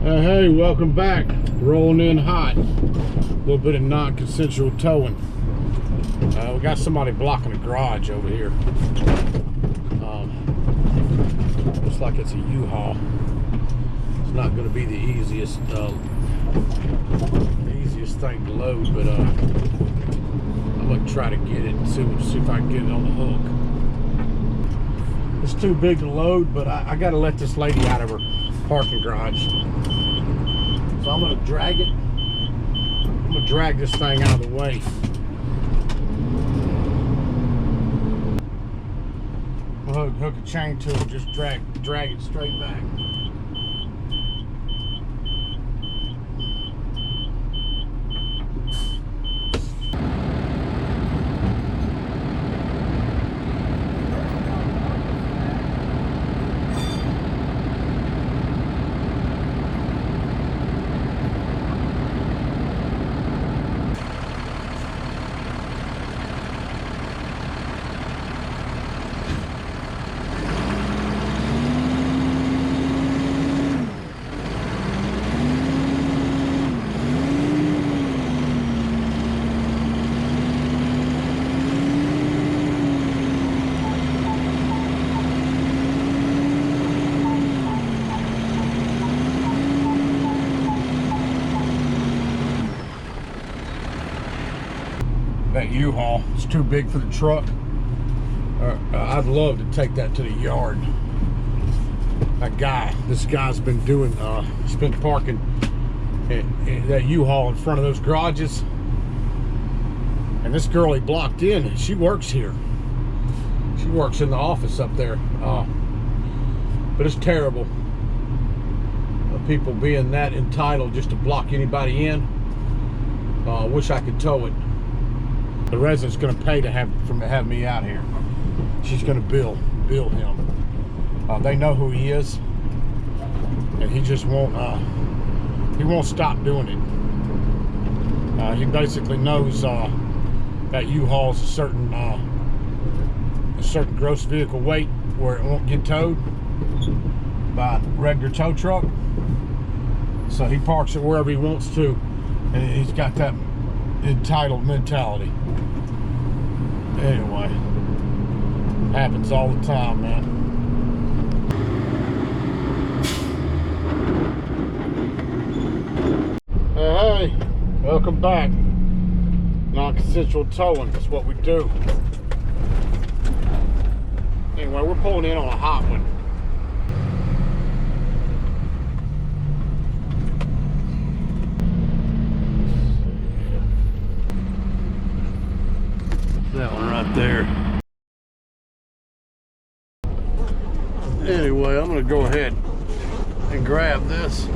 Hey, welcome back. Rolling in hot. A little bit of non-consensual towing. We got somebody blocking the garage over here. Looks like it's a U-Haul. It's not going to be the easiest thing to load, but I'm going to try to get it and see if I can get it on the hook. It's too big to load, but I got to let this lady out of her parking garage. So I'm going to drag it. I'm going to drag this thing out of the way. Hook a chain to it, just drag it straight back. That U-Haul, it's too big for the truck. I'd love to take that to the yard. This guy's been doing, he's been parking that U-Haul in front of those garages. And this girl he blocked in, she works here. She works in the office up there. But it's terrible. People being that entitled just to block anybody in. Wish I could tow it. The resident's going to pay to have me out here. She's going to bill him. They know who he is, and he just won't. He won't stop doing it. He basically knows that U-Haul's a certain gross vehicle weight where it won't get towed by a regular tow truck. So he parks it wherever he wants to, and he's got that entitled mentality. Anyway, happens all the time, man. Hey, welcome back. Non-consensual towing, that's what we do. Anyway, we're pulling in on a hot one. That one right there. Anyway, I'm gonna go ahead and grab this.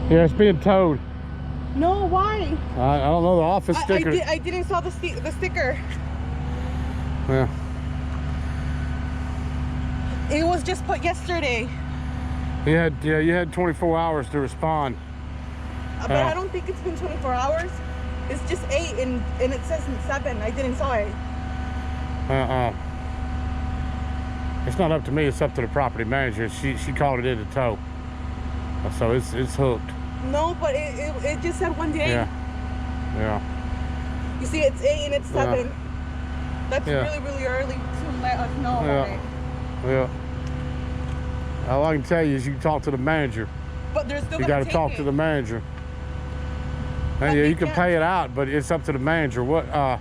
Yeah, it's being towed. No, why? I don't know, the office sticker. I didn't saw the sticker. Yeah. It was just put yesterday. You had 24 hours to respond. But I don't think it's been 24 hours. It's just 8 and it says 7. I didn't saw it. It's not up to me, it's up to the property manager. She called it in to tow. So it's hooked. No, but it just said one day. Yeah. You see, it's 8 and it's 7. That's really early to let us know about it. Yeah. All I can tell you is you can talk to the manager. But they're still you got to talk to the manager. And yeah, you can pay it out, but it's up to the manager. What? I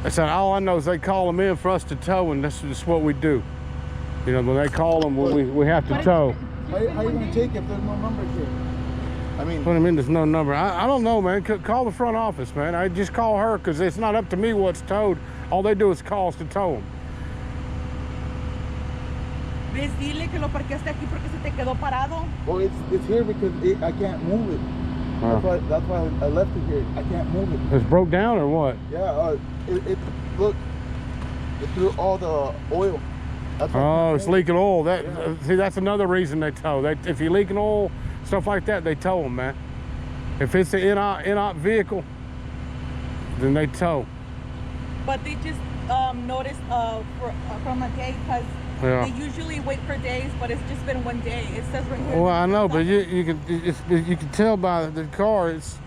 said all I know is they call them in for us to tow, and that's just what we do. You know, when they call them, we have to tow. How you gonna take it if there's no number here? I mean, what do you mean there's no number? I don't know, man. Call the front office, man. I just call her because it's not up to me what's towed. All they do is call us to tow them. ¿Ves? Dile que lo parqueaste aquí porque se te quedó parado. Well, it's here because I can't move it. That's why I left it here. I can't move it. It's broke down or what? Yeah. Look. It threw all the oil. Oh, it's leaking oil. See, that's another reason they tow. If you're leaking oil, stuff like that, they tow them, man. If it's an in-op vehicle, then they tow. But they just noticed from a day because they usually wait for days, but it's just been one day. It says right here. Well, I know, but you can tell by the car. It's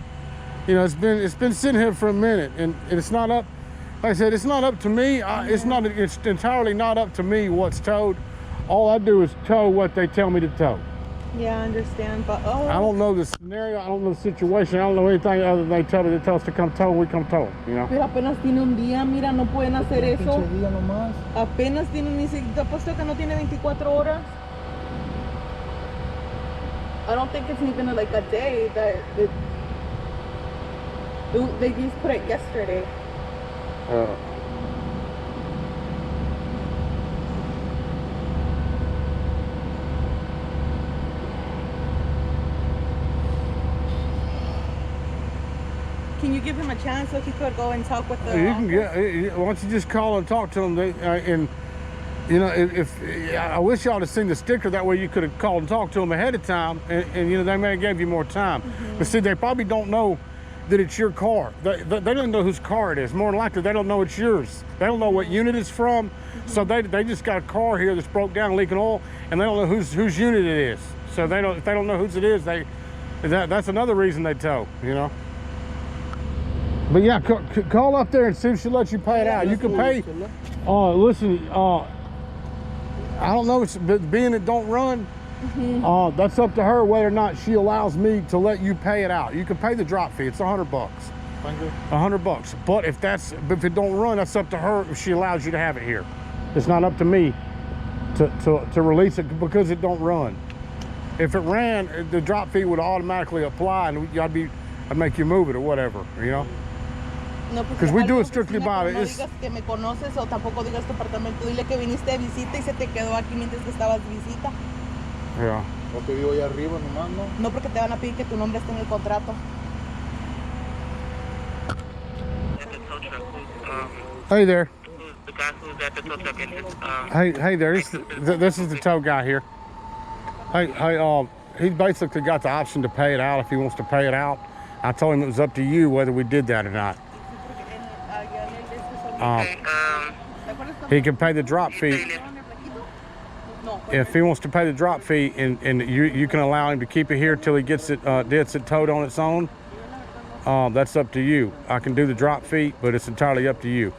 it's been sitting here for a minute, and it's not up. Like I said, it's not up to me. It's entirely not up to me what's towed. All I do is tow what they tell me to tow. Yeah, I understand, but I don't know the scenario. I don't know the situation. I don't know anything other than they tell us to come tow. We come tow. You know. Pero apenas tiene un día, mira, no pueden hacer eso. Día nomás. Apenas tiene te apuesto que no tiene 24 horas. I don't think it's even like a day that they just put it yesterday. Can you give him a chance so he could go and talk with the why don't you just call and talk to them? And you know, if I wish y'all had seen the sticker, that way you could have called and talked to them ahead of time, and you know, they may have gave you more time. But see, they probably don't know that it's your car. They don't know whose car it is. More than likely, they don't know it's yours. They don't know what unit it's from. So they just got a car here that's broke down, leaking oil, and they don't know whose unit it is. So if they don't know whose it is, that's another reason they tow. You know. But yeah, call up there and see if she'll let you pay it out. You can pay. Listen, I don't know. Being it don't run. That's up to her whether or not she allows me to let you pay it out. You can pay the drop fee. It's $100. $100. But if it don't run, that's up to her if she allows you to have it here. It's not up to me to release it because it don't run. If it ran, the drop fee would automatically apply, and I'd make you move it or whatever, you know. Because we do it strictly by it. No digas que me conoces o tampoco digas tu apartamento. Dile que viniste de visita y se te quedó aquí mientras que estabas de visita. Yeah. Porque vivo allá arriba nomás, ¿no? No, porque te van a pedir que tu nombre esté en el contrato. Hey there. The guy who's at the tow truck in his, Hey there. This is the tow guy here. Hey, he's basically got the option to pay it out if he wants to pay it out. I told him it was up to you whether we did that or not. He can pay the drop fee. If he wants to pay the drop fee, and you can allow him to keep it here till he gets it towed on its own, that's up to you. I can do the drop fee, but it's entirely up to you.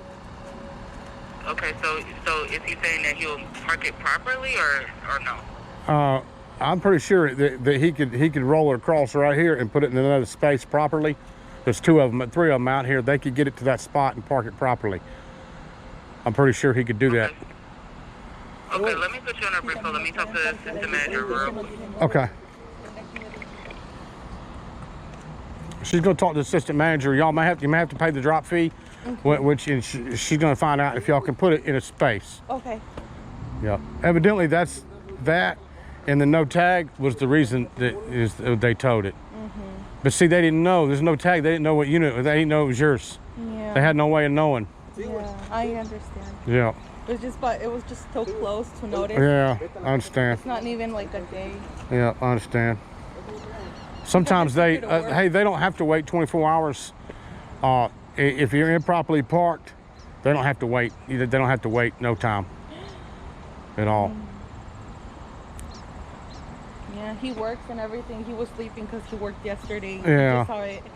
Okay, so is he saying that he'll park it properly or no? I'm pretty sure that he could roll it across right here and put it in another space properly. There's 3 of them out here. They could get it to that spot and park it properly. I'm pretty sure he could do that. Okay, let me put you on a brief hold. Let me talk to the assistant manager real quick. Okay. She's gonna talk to the assistant manager. You may have to pay the drop fee, which she's gonna find out if y'all can put it in a space. Okay. Yeah. Evidently, that. And the no tag was the reason that they towed it. But see, they didn't know. There's no tag. They didn't know what unit. They didn't know it was yours. Yeah. They had no way of knowing. Yeah, I understand. Yeah. It was just so close to notice. Yeah, I understand. It's not even like a day. Yeah, I understand. Sometimes they don't have to wait 24 hours. If you're improperly parked, they don't have to wait. They don't have to wait no time at all. Yeah, he works and everything. He was sleeping because he worked yesterday. Yeah,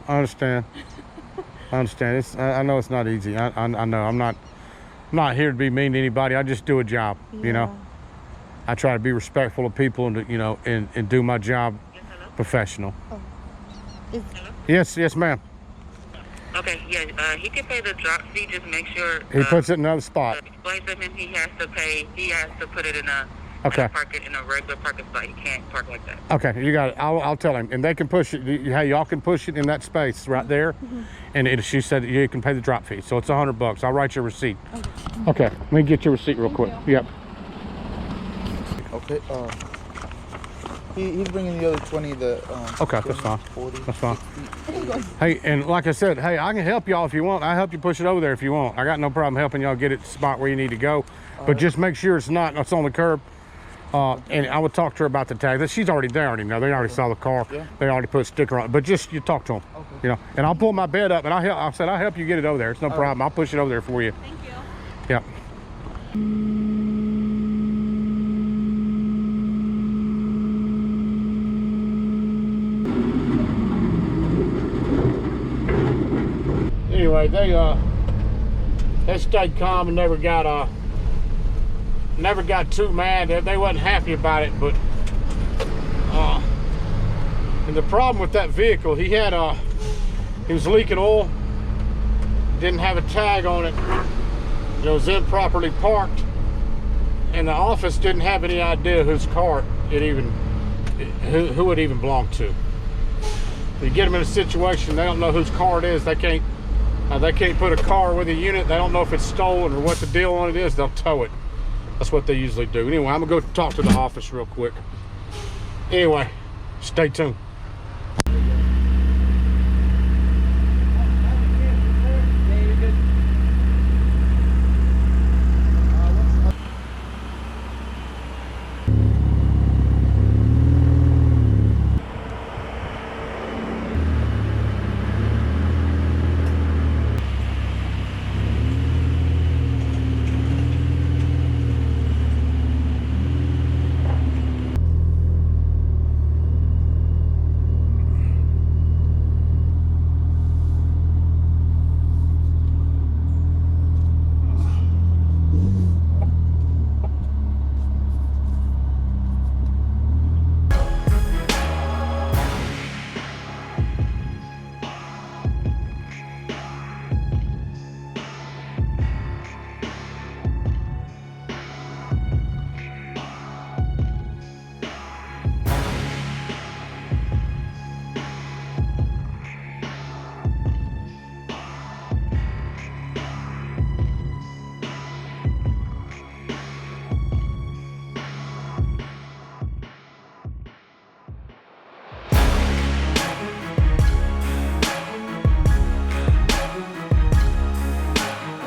I understand. I understand. I know it's not easy. I know. I'm not I'm not here to be mean to anybody. I just do a job, you know. I try to be respectful of people and, you know, and do my job professional. Oh. Yes, ma'am. Okay, yeah, he can pay the drop fee. Just make sure He puts it in another spot. Explain to him he has to pay. He has to put it in a park it in a regular parking spot. He can't park like that. Okay, you got it. I'll tell him, and they can push it. Hey, y'all can push it in that space right there, and she said you can pay the drop fee. So it's $100. I'll write your receipt. Okay, let me get your receipt real quick. Yep. Okay. He's bringing the other 20. Okay, that's fine. 40, That's fine. 60. Hey, and like I said, hey, I can help y'all if you want. I'll help you push it over there if you want. I got no problem helping y'all get it to the spot where you need to go. But just make sure it's on the curb. And I would talk to her about the tag. She's already there already now. They already saw the car. Yeah. They already put a sticker on it. But just you talk to them. Okay. You know, and I'll pull my bed up and I said I'll help you get it over there. It's no problem. I'll push it over there for you. Thank you. Yep. Anyway, they stayed calm and never got too mad. They wasn't happy about it, but and the problem with that vehicle, he was leaking oil, didn't have a tag on it, it was improperly parked, and the office didn't have any idea whose car who it even belonged to. You get them in a situation they don't know whose car it is. They can't put a car with a unit. They don't know if it's stolen or what the deal on it is. They'll tow it. That's what they usually do. Anyway, I'm gonna go talk to the office real quick. Anyway, stay tuned.